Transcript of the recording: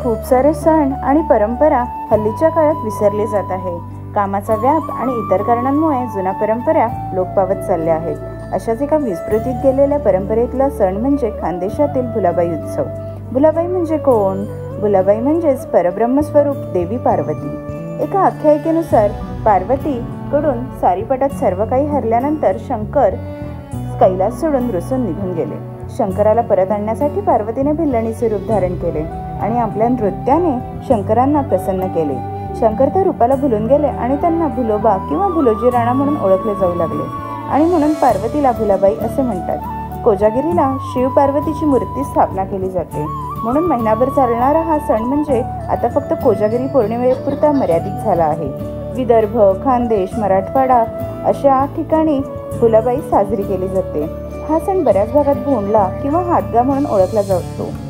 खूप सारे सण आणि परंपरा हल्लीच्या काळात विसरले जात आहे. कामाचा व्याप आणि इतर कारणांमुळे जुन्या परंपरा लोप पावत चालल्या आहेत. अशाच एका विस्मृतीत गेलेल्या परंपरेतला सण म्हणजे खानदेशातील भुलाबाई उत्सव. भुलाबाई म्हणजे कोण? भुलाबाई म्हणजेच परब्रह्मस्वरूप देवी पार्वती. एका आख्यायिकेनुसार पार्वती कडून सारीपाटात सर्व काही हरल्यानंतर शंकर कैलास सोडून रुसून निघून गेले. शंकराला परत आणण्यासाठी पार्वतीने भिल्लणीचे रूप धारण केले आणि आपल्या नृत्याने शंकरांना प्रसन्न केले. शंकर त्या रूपाला भुलून गेले आणि त्यांना भुलोबा किंवा भुलोजी राणा म्हणून ओळखले जाऊ लागले आणि म्हणून पार्वतीला भुलाबाई असे म्हणतात. कोजागिरीला शिव पार्वतीची मूर्ती स्थापना केली जाते. म्हणून महिनाभर चालणारा हा सण म्हणजे आता फक्त कोजागिरी पौर्णिमेपुरता मर्यादित झाला आहे. विदर्भ, खानदेश, मराठवाडा अशा ठिकाणी भुलाबाई साजरी केली जाते. हा सण बऱ्याच भागात भोंडला किंवा हादगा म्हणून ओळखला जातो.